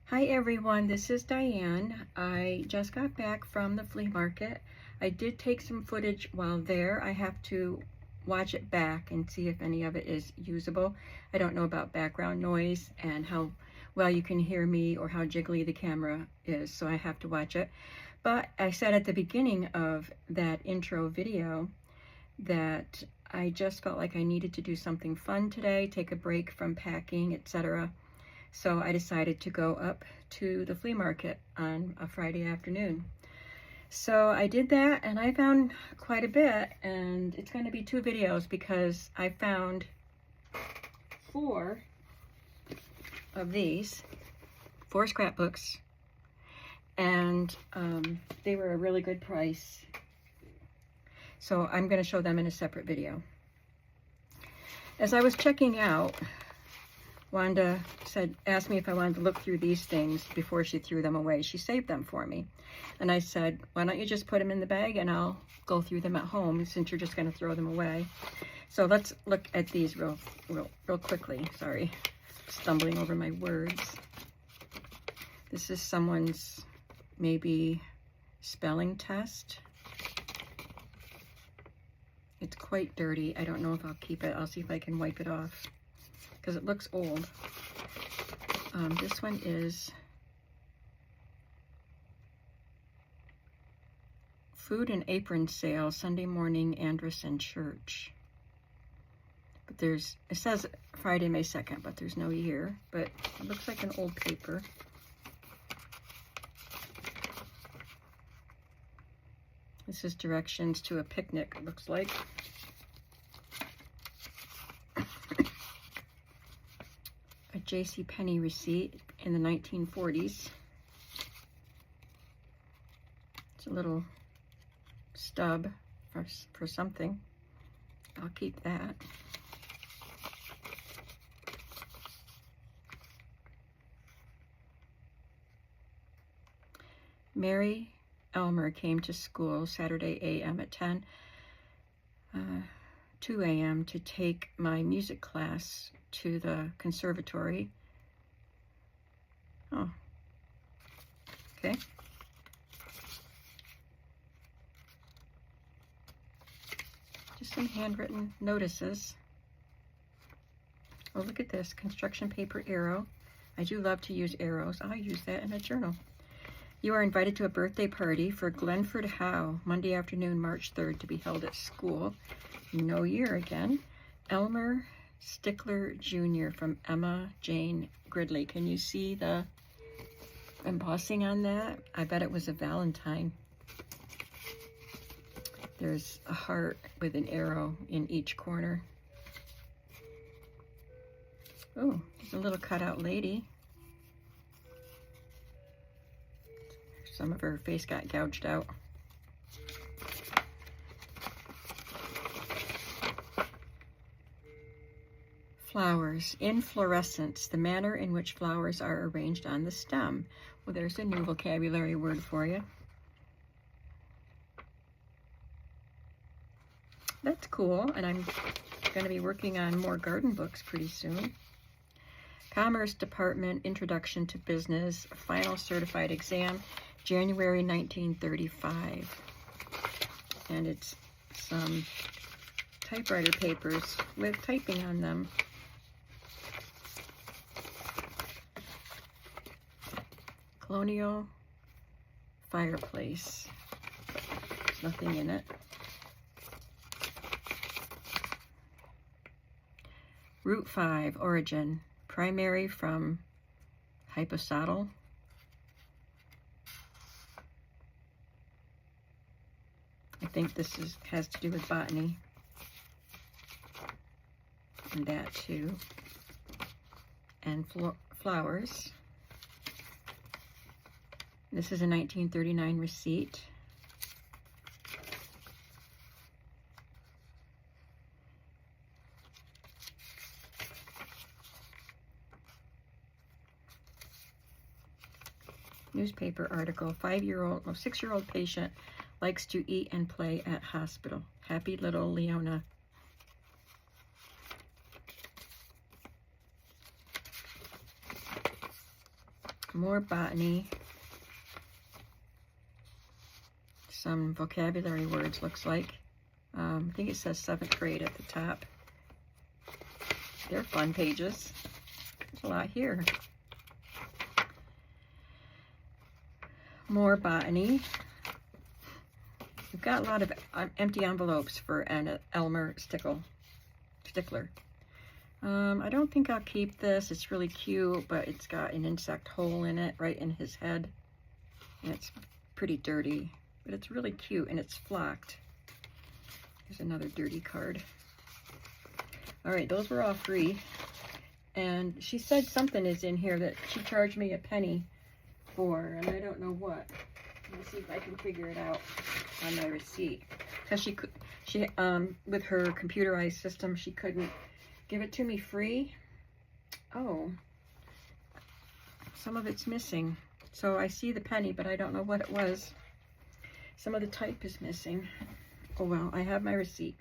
Hi everyone, this is Diane. I just got back from the flea market. I did take some footage while there. I have to watch it back and see if any of it is usable. I don't know about background noise and how well you can hear me or how jiggly the camera is, so I have to watch it. But I said at the beginning of that intro video that I just felt like I needed to do something fun today, take a break from packing, etc. So I decided to go up to the flea market on a Friday afternoon. So I did that and I found quite a bit, and it's going to be two videos because I found 4 of these, 4 scrapbooks, and they were a really good price. So I'm going to show them in a separate video. As I was checking out, Wanda asked me if I wanted to look through these things before she threw them away. She saved them for me. And I said, why don't you just put them in the bag and I'll go through them at home since you're just going to throw them away. So let's look at these real quickly. Sorry, stumbling over my words. This is someone's maybe spelling test. It's quite dirty. I don't know if I'll keep it. I'll see if I can wipe it off, because it looks old. This one is Food and Apron Sale, Sunday morning, Anderson Church. But it says Friday, May 2nd, but there's no year. But it looks like an old paper. This is directions to a picnic, it looks like. A JCPenney receipt in the 1940s. It's a little stub for something. I'll keep that. Mary Elmer came to school Saturday a.m. at 2 a.m. to take my music class to the conservatory. Oh, okay. Just some handwritten notices. Oh, look at this, construction paper arrow. I do love to use arrows. I'll use that in a journal. You are invited to a birthday party for Glenford Howe, Monday afternoon, March 3rd, to be held at school. No year again. Elmer Stickler Jr. from Emma Jane Gridley. Can you see the embossing on that? I bet it was a Valentine. There's a heart with an arrow in each corner. Oh, there's a little cutout lady. Some of her face got gouged out. Flowers. Inflorescence, the manner in which flowers are arranged on the stem. Well, there's a new vocabulary word for you. That's cool, and I'm going to be working on more garden books pretty soon. Commerce Department, Introduction to Business, Final Certified Exam, January 1935. And it's some typewriter papers with typing on them. Colonial fireplace. There's nothing in it. Root 5, origin. Primary from hypostotle. I think this has to do with botany. And that too. And flowers. This is a 1939 receipt. Newspaper article, 6-year-old patient likes to eat and play at hospital. Happy little Leona. More botany. Some vocabulary words, looks like. I think it says 7th grade at the top. They're fun pages. There's a lot here. More botany. We've got a lot of empty envelopes for an Elmer stickler. I don't think I'll keep this. It's really cute, but it's got an insect hole in it, right in his head. And it's pretty dirty, but it's really cute, and it's flocked. Here's another dirty card. All right, those were all free. And she said something is in here that she charged me a penny for, and I don't know what. Let me see if I can figure it out on my receipt. Because she with her computerized system, she couldn't give it to me free. Oh, some of it's missing. So I see the penny, but I don't know what it was. Some of the type is missing. Oh well, I have my receipt.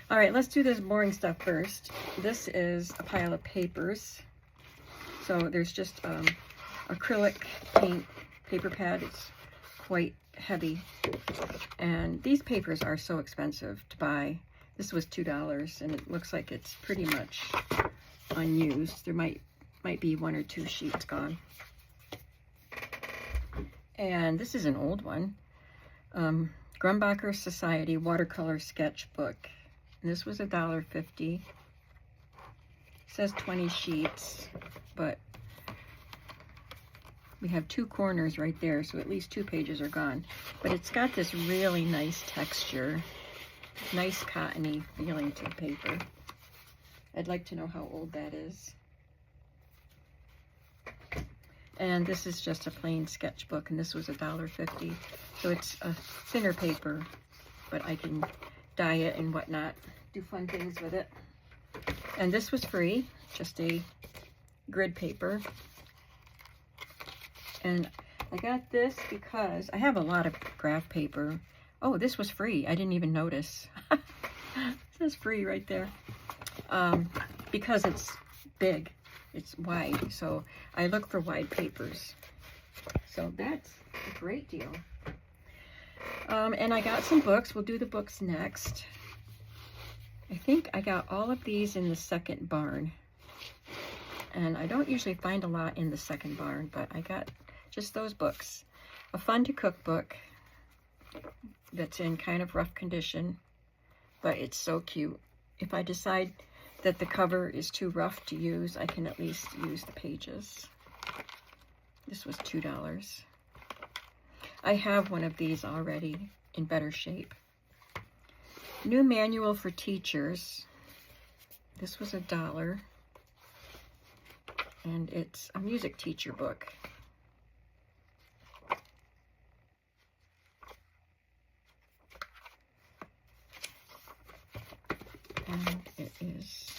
All right, let's do this boring stuff first. This is a pile of papers. So there's just acrylic paint paper pad. It's quite heavy. And these papers are so expensive to buy. This was $2, and it looks like it's pretty much unused. There might be 1 or 2 sheets gone. And this is an old one. Grumbacher Society Watercolor Sketchbook. And this was $1.50. It says 20 sheets, but we have 2 corners right there, so at least 2 pages are gone. But it's got this really nice texture, nice cottony feeling to the paper. I'd like to know how old that is. And this is just a plain sketchbook, and this was $1.50. So it's a thinner paper, but I can dye it and whatnot, do fun things with it. And this was free, just a grid paper. And I got this because I have a lot of graph paper. Oh, this was free. I didn't even notice. It says free right there. Because it's big, it's wide. So I look for wide papers. So that's a great deal. And I got some books. We'll do the books next. I think I got all of these in the second barn. And I don't usually find a lot in the second barn, but I got just those books. A Fun to Cook book that's in kind of rough condition, but it's so cute. If I decide that the cover is too rough to use, I can at least use the pages. This was $2. I have one of these already in better shape. New Manual for Teachers. This was $1. And it's a music teacher book. And it is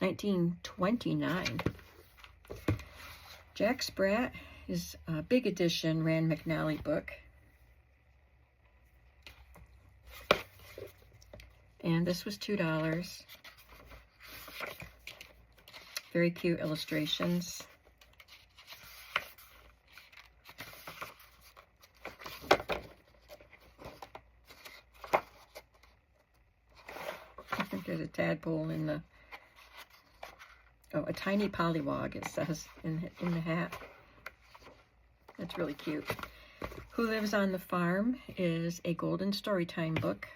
$19.29. Jack Sprat is a big edition Rand McNally book. And this was $2. Very cute illustrations. I think there's a tadpole in the, oh, a tiny pollywog, it says in the hat. That's really cute. Who Lives on the Farm is a golden storytime book.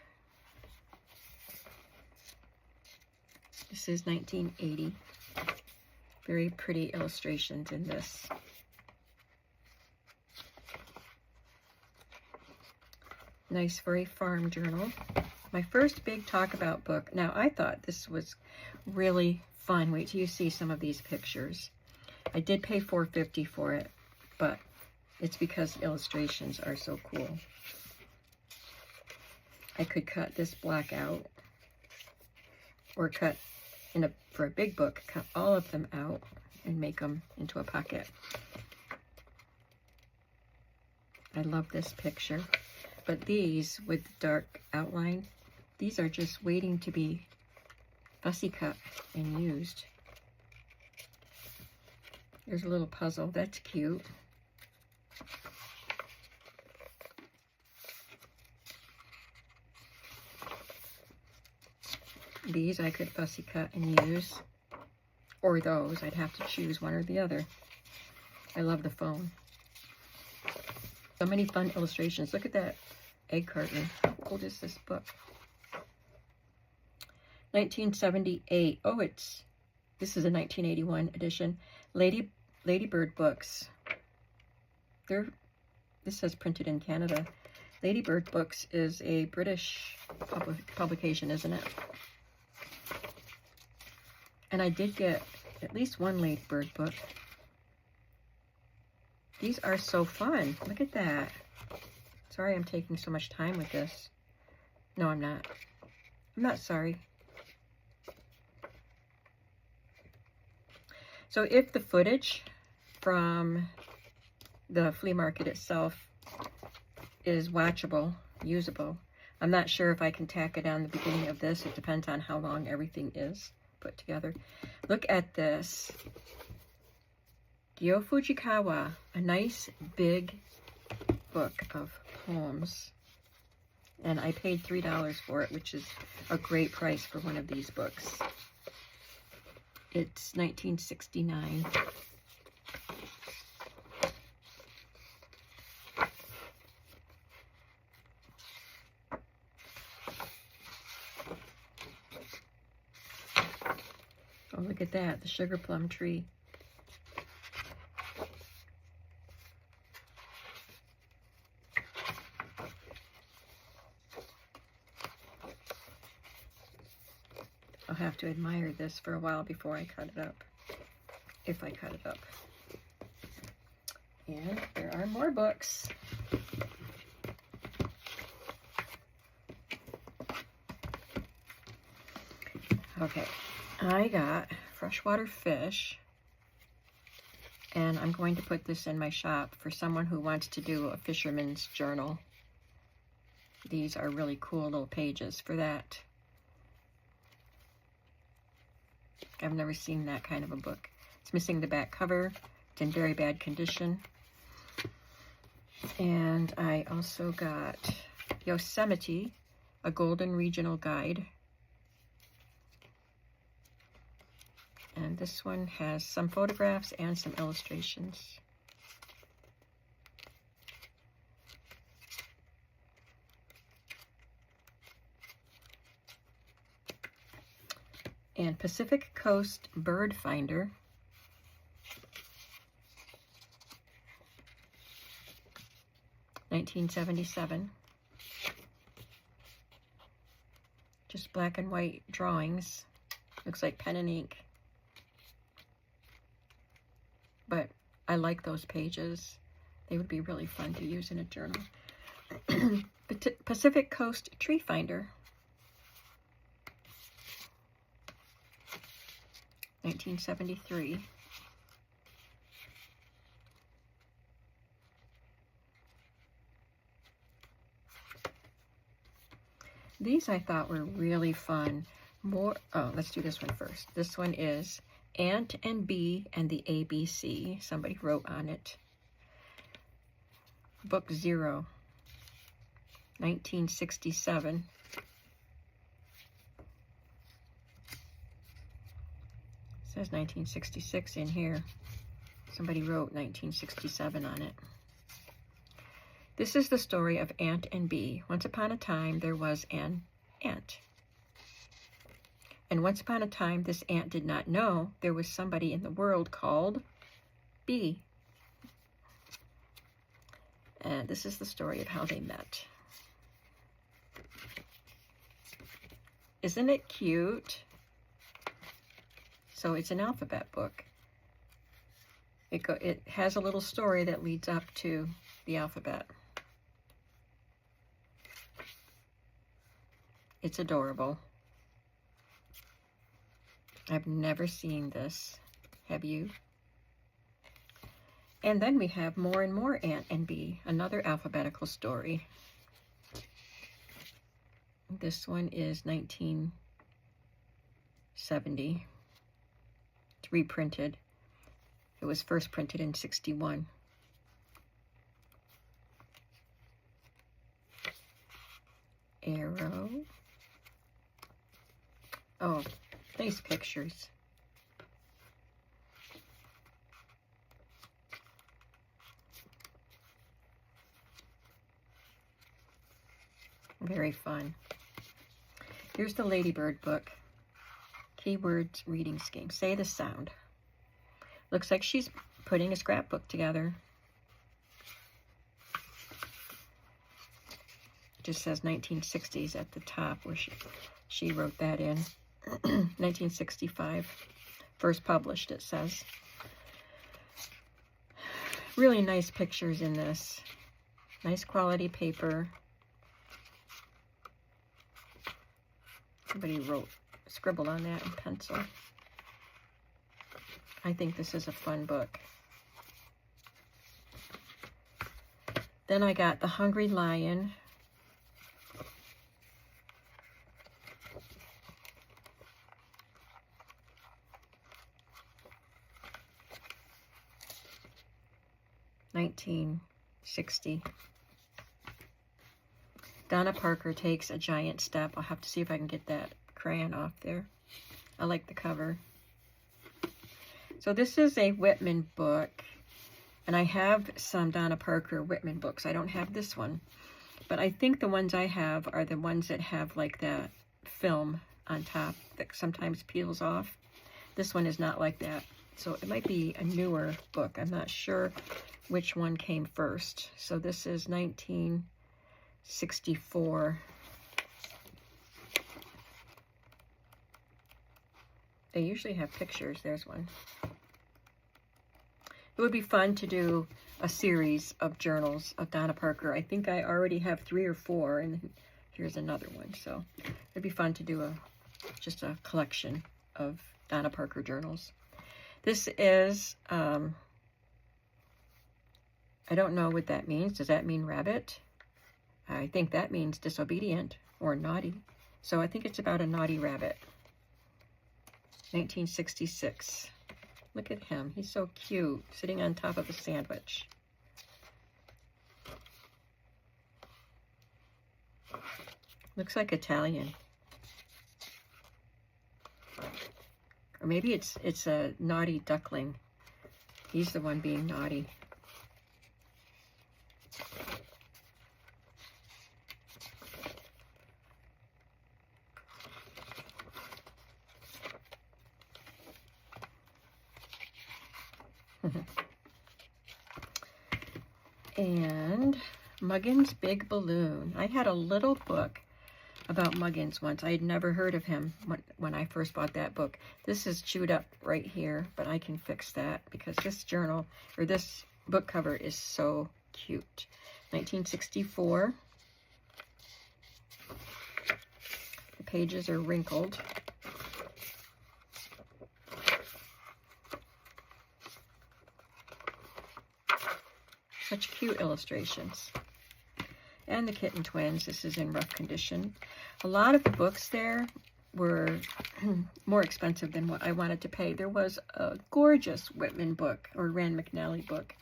This is 1980. Very pretty illustrations in this. Nice for a farm journal. My first big talk about book. Now, I thought this was really fun. Wait till you see some of these pictures. I did pay $4.50 for it, but it's because illustrations are so cool. I could cut this black out, or cut for a big book, cut all of them out and make them into a pocket. I love this picture. But these with dark outline, these are just waiting to be fussy cut and used. There's a little puzzle. That's cute. These I could fussy cut and use. Or those. I'd have to choose one or the other. I love the phone. So many fun illustrations. Look at that egg carton. How old is this book? 1978. Oh, this is a 1981 edition. Ladybird books. This says printed in Canada. Ladybird Books is a British publication, isn't it? And I did get at least one Ladybird book. These are so fun. Look at that. Sorry I'm taking so much time with this. No, I'm not. I'm not sorry. So if the footage from the flea market itself is watchable, usable, I'm not sure if I can tack it on the beginning of this. It depends on how long everything is put together. Look at this. Gyo Fujikawa, a nice big book of poems. And I paid $3 for it, which is a great price for one of these books. It's 1969. Oh, look at that, the sugar plum tree. I'll have to admire this for a while before I cut it up, if I cut it up. And there are more books. Okay, I got freshwater fish, and I'm going to put this in my shop for someone who wants to do a fisherman's journal. These are really cool little pages for that. I've never seen that kind of a book. It's missing the back cover. It's in very bad condition. And I also got Yosemite, a Golden Regional Guide. And this one has some photographs and some illustrations. And Pacific Coast Bird Finder. $1977. Just black and white drawings. Looks like pen and ink. But I like those pages. They would be really fun to use in a journal. Pacific Coast Tree Finder. 1973. These I thought were really fun. Let's do this one first. This one is Ant and Bee and the ABC. Somebody wrote on it. Book 0, 1967. It says 1966 in here. Somebody wrote 1967 on it. This is the story of Ant and Bee. Once upon a time, there was an ant. And once upon a time, this ant did not know there was somebody in the world called Bee. And this is the story of how they met. Isn't it cute? So it's an alphabet book. It has a little story that leads up to the alphabet. It's adorable. I've never seen this. Have you? And then we have more and more Ant and Bee, another alphabetical story. This one is 19 70. It's reprinted. It was first printed in 61. Arrow. Oh, nice pictures. Very fun. Here's the Ladybird book. Keywords reading scheme. Say the sound. Looks like she's putting a scrapbook together. It just says 1960s at the top where she wrote that in. 1965. First published, it says. Really nice pictures in this. Nice quality paper. Somebody scribbled on that in pencil. I think this is a fun book. Then I got The Hungry Lion. $19.60. Donna Parker Takes a Giant Step. I'll have to see if I can get that crayon off there. I like the cover. So this is a Whitman book, and I have some Donna Parker Whitman books. I don't have this one, but I think the ones I have are the ones that have like that film on top that sometimes peels off. This one is not like that, so it might be a newer book. I'm not sure which one came first. So this is 1964. They usually have pictures. There's one. It would be fun to do a series of journals of Donna Parker. I think I already have 3 or 4, and here's another one. So it'd be fun to do just a collection of Donna Parker journals. This is, I don't know what that means. Does that mean rabbit? I think that means disobedient or naughty. So I think it's about a naughty rabbit. 1966. Look at him. He's so cute, sitting on top of a sandwich. Looks like Italian. Or maybe it's a naughty duckling. He's the one being naughty. And Muggins' Big Balloon. I had a little book about Muggins once. I had never heard of him when I first bought that book. This is chewed up right here, but I can fix that because this journal, or this book cover is so cute. 1964. The pages are wrinkled. Such cute illustrations. And the Kitten Twins. This is in rough condition. A lot of the books there were more expensive than what I wanted to pay. There was a gorgeous Whitman book, or Rand McNally book,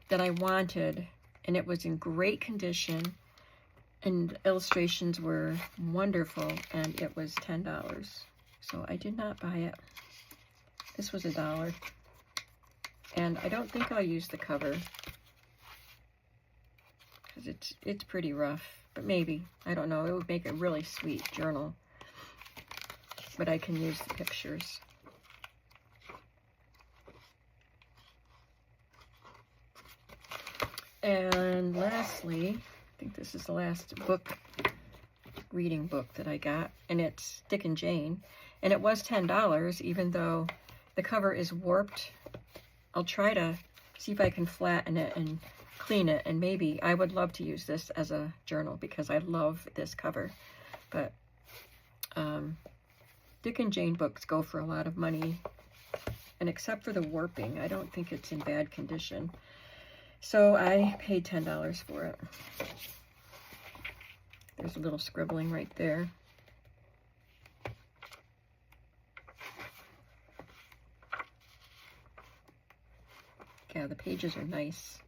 that I wanted, and it was in great condition, and illustrations were wonderful, and it was $10. So I did not buy it. This was $1. And I don't think I'll use the cover, because it's pretty rough, but maybe, I don't know, it would make a really sweet journal, but I can use the pictures. And lastly, I think this is the last reading book that I got, and it's Dick and Jane, and it was $10, even though the cover is warped. I'll try to see if I can flatten it and clean it, and maybe I would love to use this as a journal because I love this cover. But Dick and Jane books go for a lot of money, and except for the warping, I don't think it's in bad condition. So I paid $10 for it. There's a little scribbling right there. Yeah, the pages are nice.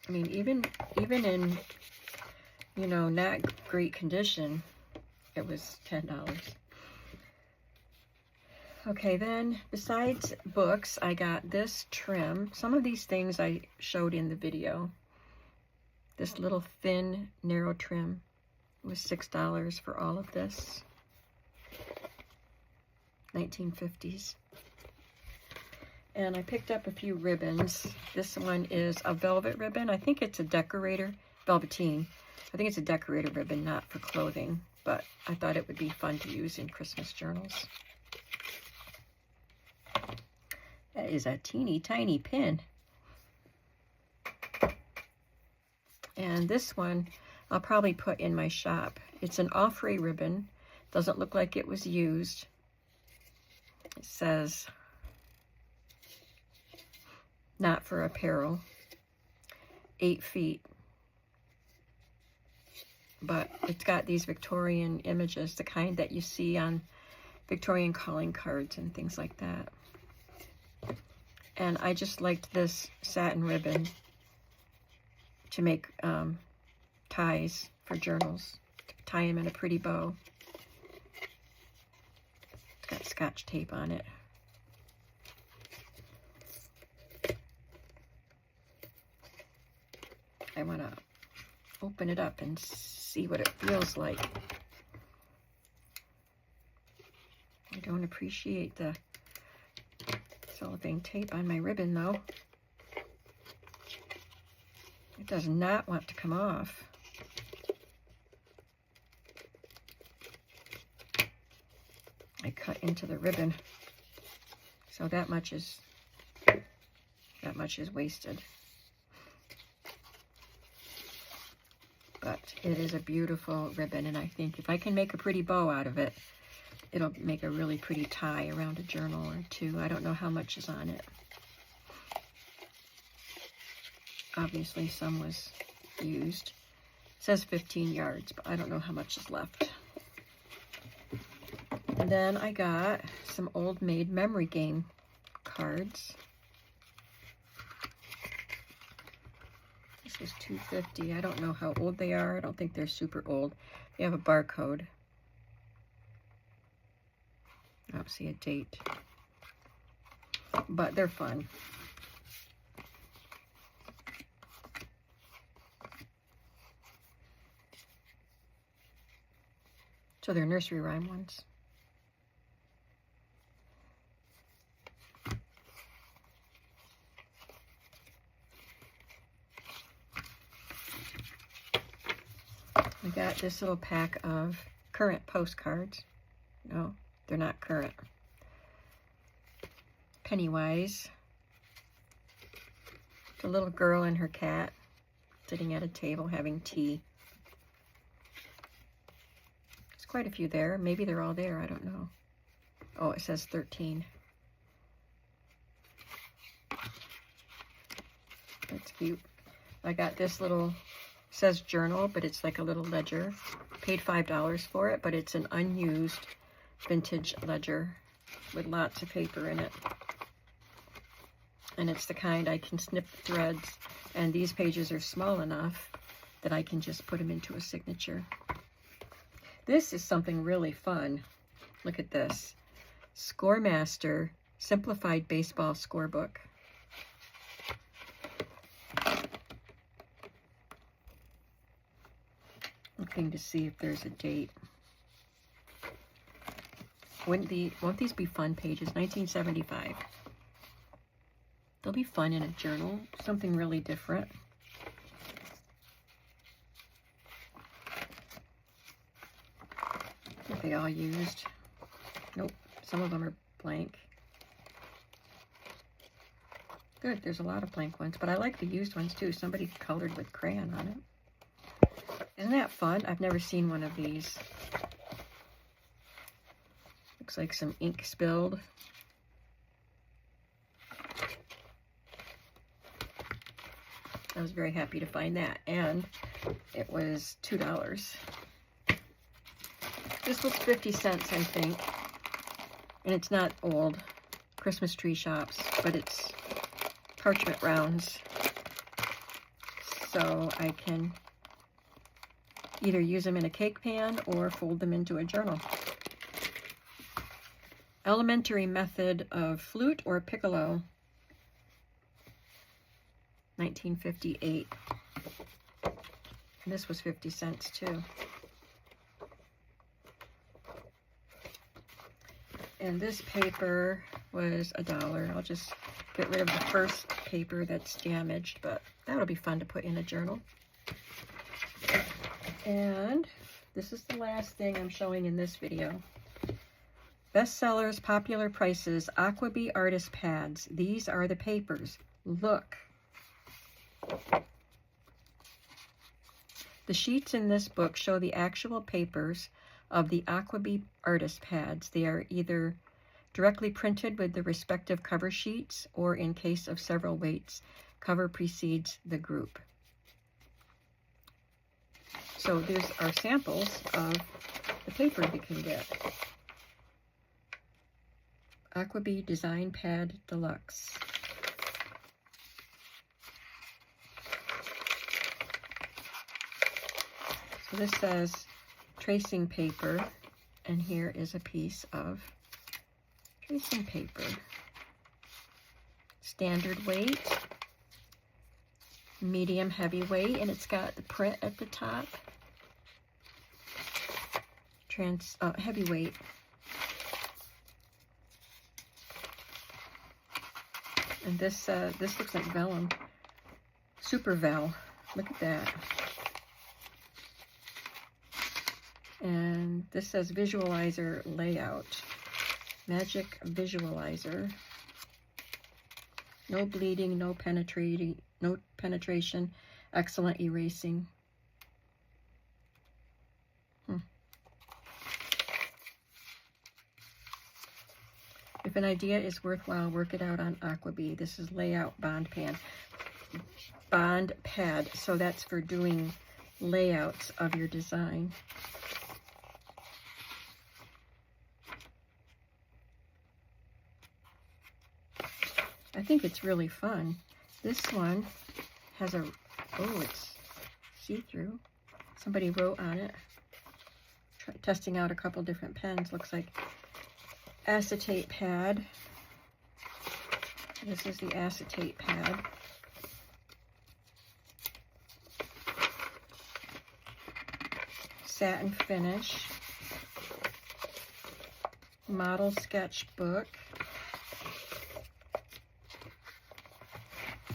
I mean, even in, you know, not great condition, it was $10. Okay, then besides books, I got this trim. Some of these things I showed in the video. This little thin, narrow trim was $6 for all of this. 1950s. And I picked up a few ribbons. This one is a velvet ribbon. I think it's a decorator, velveteen. I think it's a decorator ribbon, not for clothing, but I thought it would be fun to use in Christmas journals. That is a teeny tiny pin. And this one I'll probably put in my shop. It's an offray ribbon. Doesn't look like it was used. It says, not for apparel, 8 feet. But it's got these Victorian images, the kind that you see on Victorian calling cards and things like that. And I just liked this satin ribbon to make ties for journals, to tie them in a pretty bow. It's got Scotch tape on it. I want to open it up and see what it feels like. I don't appreciate the cellophane tape on my ribbon though. It does not want to come off. I cut into the ribbon, so that much is wasted. But it is a beautiful ribbon, and I think if I can make a pretty bow out of it, it'll make a really pretty tie around a journal or two. I don't know how much is on it. Obviously, some was used. It says 15 yards, but I don't know how much is left. And then I got some Old Maid memory game cards. This was $2.50. I don't know how old they are. I don't think they're super old. They have a barcode. I don't see a date. But they're fun. So they're nursery rhyme ones. We got this little pack of current postcards. No, they're not current. Pennywise. It's a little girl and her cat sitting at a table having tea. There's quite a few there. Maybe they're all there. I don't know. Oh, it says 13. That's cute. I got this little, says journal, but it's like a little ledger. Paid $5 for it, but it's an unused vintage ledger with lots of paper in it. And it's the kind I can snip the threads, and these pages are small enough that I can just put them into a signature. This is something really fun. Look at this. Scoremaster Simplified Baseball Scorebook. Looking to see if there's a date. Won't these be fun pages? 1975. They'll be fun in a journal. Something really different. Are they all used? Nope. Some of them are blank. Good. There's a lot of blank ones, but I like the used ones too. Somebody colored with crayon on it. Isn't that fun? I've never seen one of these. Looks like some ink spilled. I was very happy to find that, and it was $2. This was 50 cents, I think. And it's not old Christmas tree shops, but it's parchment rounds. So I can either use them in a cake pan or fold them into a journal. Elementary method of flute or piccolo, 1958. And this was 50 cents too. And this paper was $1. I'll just get rid of the first paper that's damaged, but that'll be fun to put in a journal. And this is the last thing I'm showing in this video. Bestsellers, popular prices, Aquabee artist pads. These are the papers. Look. The sheets in this book show the actual papers of the Aquabee artist pads. They are either directly printed with the respective cover sheets, or in case of several weights, cover precedes the group. So these are samples of the paper you can get. Aquabee Design Pad Deluxe. So this says tracing paper, and here is a piece of tracing paper. Standard weight, medium heavyweight, and it's got the print at the top. Heavyweight. And this looks like vellum. Super Vel. Look at that. And this says visualizer layout. Magic visualizer. No bleeding, no penetration, excellent erasing. If an idea is worthwhile, work it out on Aquabee. This is layout bond pad. So that's for doing layouts of your design. I think it's really fun. This one has a, oh, it's see-through. Somebody wrote on it. Testing out a couple different pens. Looks like acetate pad. This is the acetate pad. Satin finish. Model sketchbook.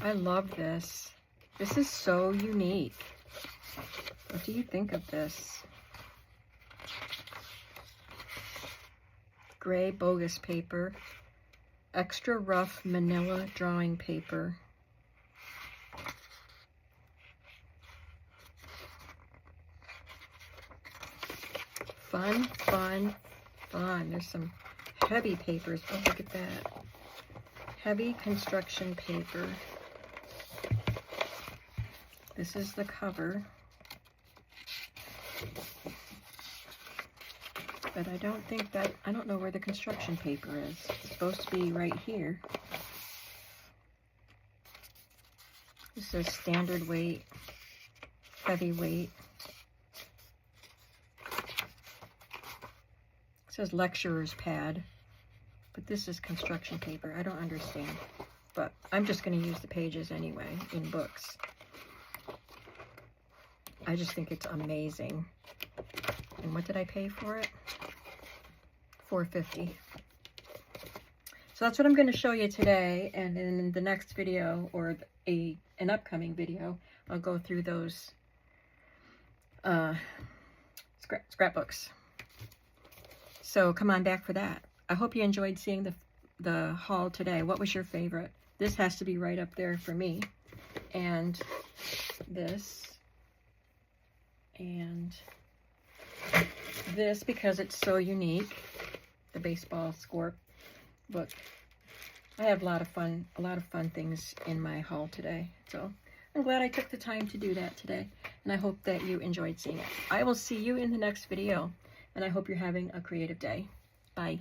I love this. This is so unique. What do you think of this? Gray bogus paper. Extra rough manila drawing paper. Fun, fun, fun. There's some heavy papers. Oh, look at that. Heavy construction paper. This is the cover. But I don't think that, I don't know where the construction paper is. It's supposed to be right here. This says standard weight, heavy weight. It says lecturer's pad, but this is construction paper. I don't understand, but I'm just going to use the pages anyway in books. I just think it's amazing. And what did I pay for it? $4.50. So that's what I'm going to show you today, and in the next video, or an upcoming video, I'll go through those scrapbooks. So come on back for that. I hope you enjoyed seeing the haul today. What was your favorite? This has to be right up there for me. And this. And this, because it's so unique. The baseball score book. I have a lot of fun things in my haul today. So I'm glad I took the time to do that today. And I hope that you enjoyed seeing it. I will see you in the next video. and I hope you're having a creative day. Bye.